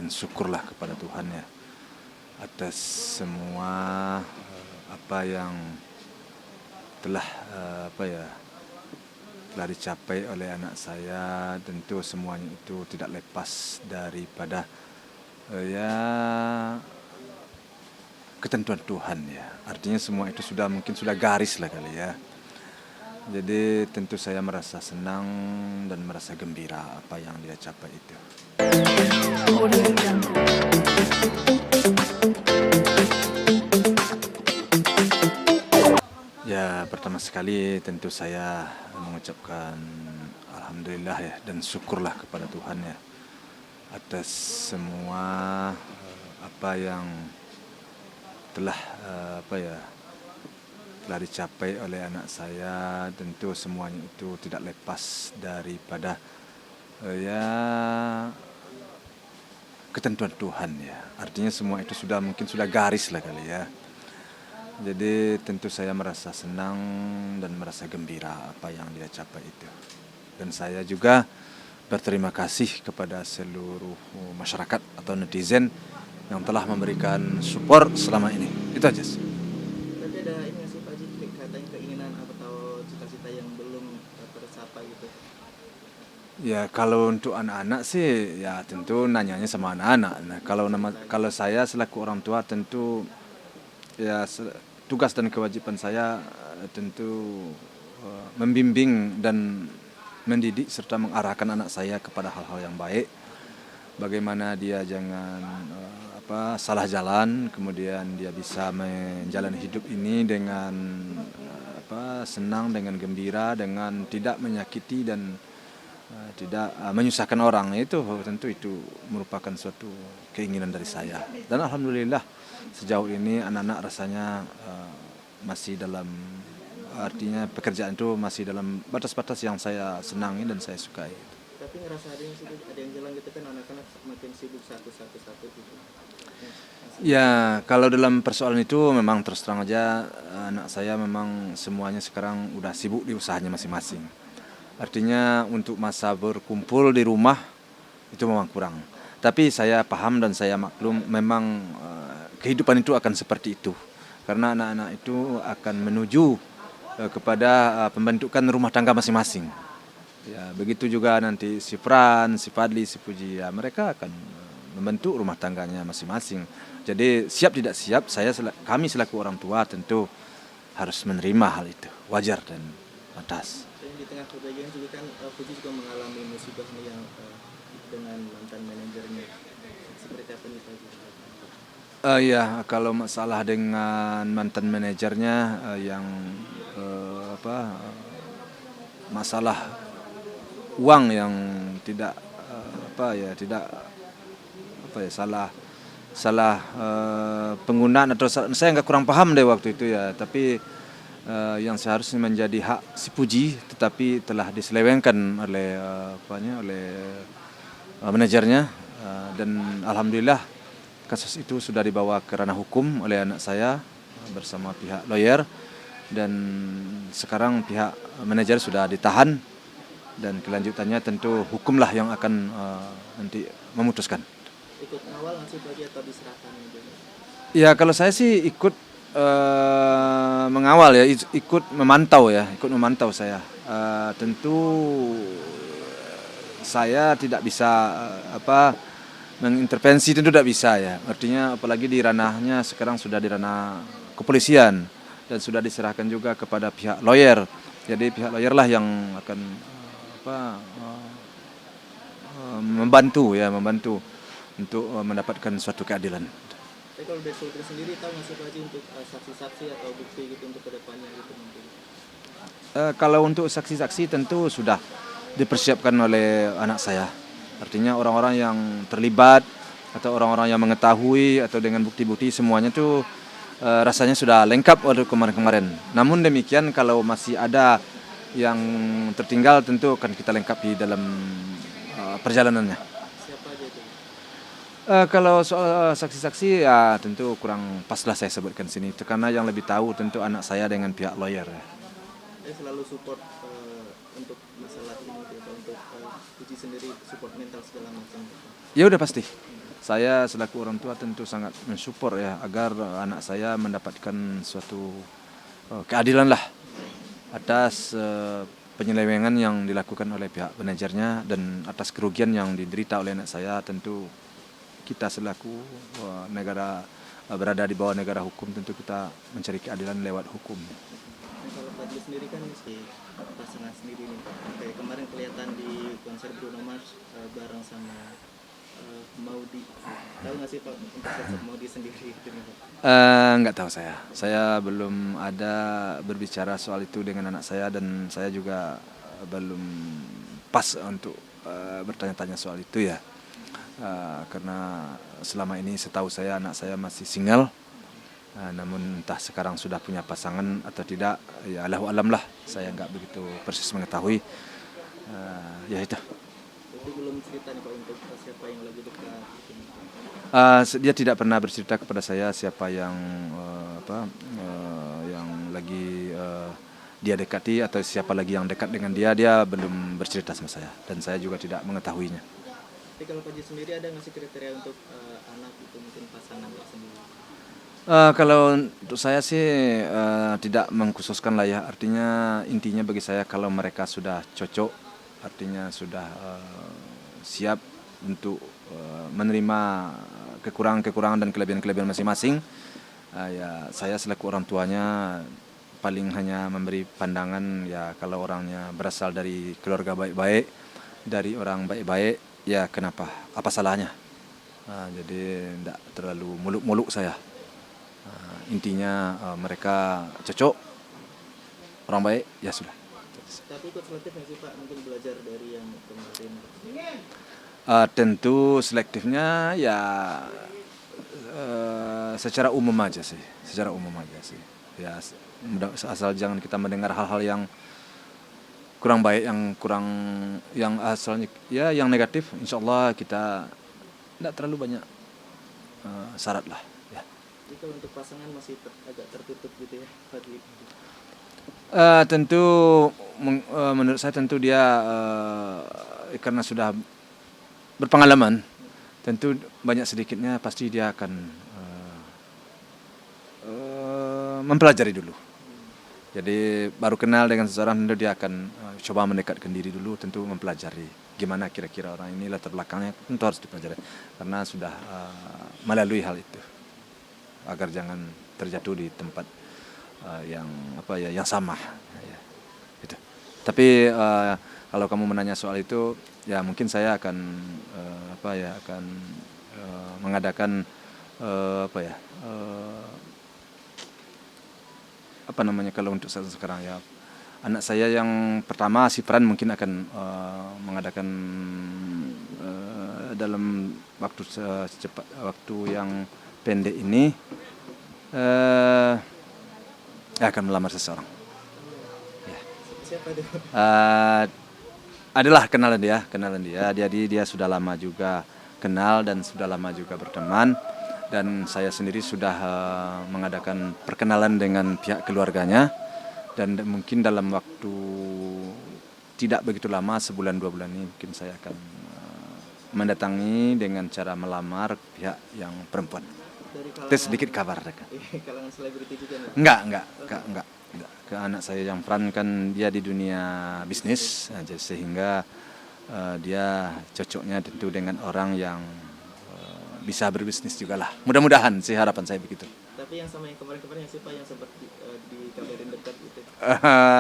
dan syukurlah kepada Tuhan ya atas semua apa yang telah telah dicapai oleh anak saya. Tentu semuanya itu tidak lepas daripada ya ketentuan Tuhan ya. Artinya semua itu mungkin sudah garis lah kali ya. Jadi tentu saya merasa senang dan merasa gembira apa yang dia capai itu. Ya, pertama sekali tentu saya mengucapkan alhamdulillah ya dan syukurlah kepada Tuhan ya atas semua apa yang telah telah dicapai oleh anak saya. Tentu semuanya itu tidak lepas daripada ya ketentuan Tuhan ya. Artinya semua itu mungkin sudah garis lah kali ya. Jadi tentu saya merasa senang dan merasa gembira apa yang dia capai itu. Dan saya juga berterima kasih kepada seluruh masyarakat atau netizen yang telah memberikan support selama ini. Itu aja. Tapi ada ini nggak sih Pak Haji, katanya keinginan atau cita-cita yang belum tercapai gitu? Ya kalau untuk anak-anak sih ya tentu nanyanya sama anak-anak. Nah, kalau saya selaku orang tua tentu ya tugas dan kewajiban saya tentu membimbing dan mendidik serta mengarahkan anak saya kepada hal-hal yang baik. Bagaimana dia jangan salah jalan, kemudian dia bisa menjalani hidup ini dengan senang, dengan gembira, dengan tidak menyakiti dan tidak menyusahkan orang. Itu tentu itu merupakan suatu keinginan dari saya. Dan alhamdulillah sejauh ini anak-anak rasanya masih dalam, artinya pekerjaan itu masih dalam batas-batas yang saya senangi dan saya sukai. Tapi ngerasa ada yang jalan gitu kan, anak-anak makin sibuk satu gitu. Ya kalau dalam persoalan itu memang terus terang aja anak saya memang semuanya sekarang udah sibuk di usahanya masing-masing. Artinya untuk masa berkumpul di rumah itu memang kurang. Tapi saya paham dan saya maklum memang kehidupan itu akan seperti itu. Karena anak-anak itu akan menuju kepada pembentukan rumah tangga masing-masing. Ya, begitu juga nanti si Fran, si Fadli, si Puji, ya mereka akan membentuk rumah tangganya masing-masing. Jadi siap tidak siap, kami selaku orang tua tentu harus menerima hal itu, wajar dan pantas. Di tengah kebahagiaan juga kan Puji juga mengalami musibah yang dengan mantan manajernya. Seperti apa nih Pak Haji? Ya kalau masalah dengan mantan manajernya yang masalah uang yang tidak salah penggunaan atau saya nggak kurang paham deh waktu itu ya, tapi yang seharusnya menjadi hak si Puji tetapi telah diselewengkan oleh manajernya, dan alhamdulillah kasus itu sudah dibawa ke ranah hukum oleh anak saya bersama pihak lawyer, dan sekarang pihak manajer sudah ditahan dan kelanjutannya tentu hukumlah yang akan nanti memutuskan. Ikut ngawal nggak sih Pak Haji atau diserahkan gitu? Ya kalau saya sih ikut mengawal ya, ikut memantau saya. Tentu saya tidak bisa mengintervensi, tentu tidak bisa ya. Artinya apalagi di ranahnya sekarang sudah di ranah kepolisian dan sudah diserahkan juga kepada pihak lawyer. Jadi pihak lawyer lah yang akan membantu untuk mendapatkan suatu keadilan. Tapi kalau dari Sultan sendiri tahu nggak sih Pak Haji untuk saksi-saksi atau bukti gitu untuk kedepannya gitu mungkin? Kalau untuk saksi-saksi tentu sudah dipersiapkan oleh anak saya. Artinya orang-orang yang terlibat atau orang-orang yang mengetahui atau dengan bukti-bukti semuanya itu rasanya sudah lengkap waktu kemarin-kemarin. Namun demikian kalau masih ada yang tertinggal tentu akan kita lengkapi dalam perjalanannya. Siapa aja itu? Kalau soal saksi-saksi ya tentu kurang pas lah saya sebutkan sini. Itu karena yang lebih tahu tentu anak saya dengan pihak lawyer. Saya selalu support untuk masalah ini gitu, untuk Puji sendiri support mental segala macam. Ya udah pasti. saya selaku orang tua tentu sangat mensupport ya agar anak saya mendapatkan suatu keadilan lah atas penyelewengan yang dilakukan oleh pihak manajernya dan atas kerugian yang diderita oleh anak saya. Tentu kita selaku negara berada di bawah negara hukum, tentu kita mencari keadilan lewat hukum. Kalau Fadli sendiri kan si pasangan sendiri nih Pak. Kayak kemarin kelihatan di konser Bruno Mars bareng sama Maudi. Tahu nggak sih Pak untuk sosok Maudi sendiri itu nih Pak? Nggak tahu saya. Saya belum ada berbicara soal itu dengan anak saya dan saya juga belum pas untuk bertanya-tanya soal itu ya. Karena selama ini setahu saya anak saya masih single. Namun entah sekarang sudah punya pasangan atau tidak, ya Allahu alam lah. Saya nggak begitu persis mengetahui. Ya itu. Jadi belum cerita nih Pak untuk siapa yang lagi dekat gitu nih Pak. Dia tidak pernah bercerita kepada saya siapa yang yang lagi dia dekati atau siapa lagi yang dekat dengan dia. Dia belum bercerita sama saya dan saya juga tidak mengetahuinya. Jadi kalau Pak Haji sendiri ada nggak sih kriteria untuk anak itu mungkin pasangan sendiri? Kalau untuk saya sih tidak mengkhususkan lah ya. Artinya intinya bagi saya kalau mereka sudah cocok, artinya sudah siap untuk menerima kekurangan-kekurangan dan kelebihan-kelebihan masing-masing. Ya saya selaku orang tuanya paling hanya memberi pandangan ya kalau orangnya berasal dari keluarga baik-baik, dari orang baik-baik, ya kenapa? Apa salahnya? Jadi tidak terlalu muluk-muluk saya. Intinya mereka cocok, orang baik, ya sudah. Tapi ikut selektif nggak sih Pak? Mungkin belajar dari yang kemarin. Tentu selektifnya ya secara umum aja sih, Ya asal jangan kita mendengar hal-hal yang kurang baik, yang asalnya ya yang negatif. Insya Allah kita tidak terlalu banyak syarat lah. Ya. Jadi kalau untuk pasangan masih agak tertutup gitu ya Fadli. Tentu menurut saya tentu dia karena sudah berpengalaman, tentu banyak sedikitnya pasti dia akan mempelajari dulu. Jadi baru kenal dengan seseorang tentu dia akan coba mendekatkan diri dulu, tentu mempelajari gimana kira-kira orang ini latar belakangnya, tentu harus dipelajari karena sudah melalui hal itu agar jangan terjatuh di tempat yang sama. Ya, itu. Tapi kalau kamu menanya soal itu, ya mungkin saya akan mengadakan kalau untuk saat sekarang ya anak saya yang pertama si Fran mungkin akan mengadakan dalam waktu yang pendek ini akan melamar seseorang. Ya. Siapa itu? Adalah kenalan dia. Dia sudah lama juga kenal dan sudah lama juga berteman. Dan saya sendiri sudah mengadakan perkenalan dengan pihak keluarganya. Dan mungkin dalam waktu tidak begitu lama, 1-2 bulan ini mungkin saya akan mendatangi dengan cara melamar pihak yang perempuan. Itu sedikit kabar. Kalangan selebriti juga nih? Enggak. Ke anak saya yang Fran kan dia di dunia bisnis, sehingga dia cocoknya tentu dengan orang yang bisa berbisnis juga lah. Mudah-mudahan sih harapan saya begitu. Tapi yang sama yang kemarin-kemarin yang siapa yang sempat dikabarin dekat gitu?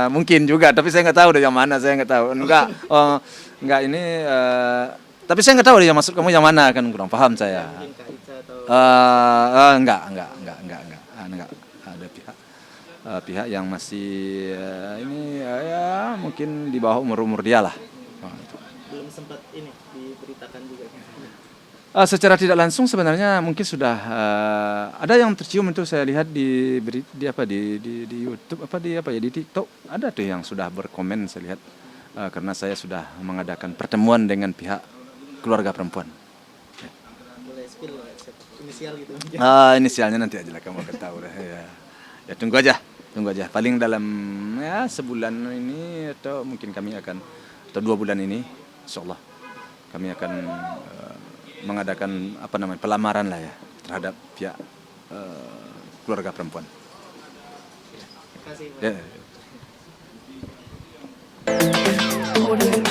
Mungkin juga, tapi saya nggak tahu dari yang mana, saya nggak tahu. Enggak ini. Tapi saya nggak tahu dia maksud kamu yang mana, kan kurang paham saya. Mungkin Kak Ica atau? Enggak. Ada pihak yang masih ya mungkin di bawah umur dia lah. Belum sempat ini diberitakan juga. Secara tidak langsung sebenarnya mungkin sudah ada yang tercium itu saya lihat di YouTube di TikTok ada tuh yang sudah berkomen saya lihat karena saya sudah mengadakan pertemuan dengan pihak keluarga perempuan. Ya. Boleh spill inisial gitu? Inisialnya nanti aja lah kamu akan tahu deh. Ya tunggu aja. Paling dalam sebulan ini atau mungkin kami akan 2 bulan ini, insyaallah kami akan mengadakan pelamaran lah ya terhadap pihak keluarga perempuan. Terima kasih Pak. Ya. Audio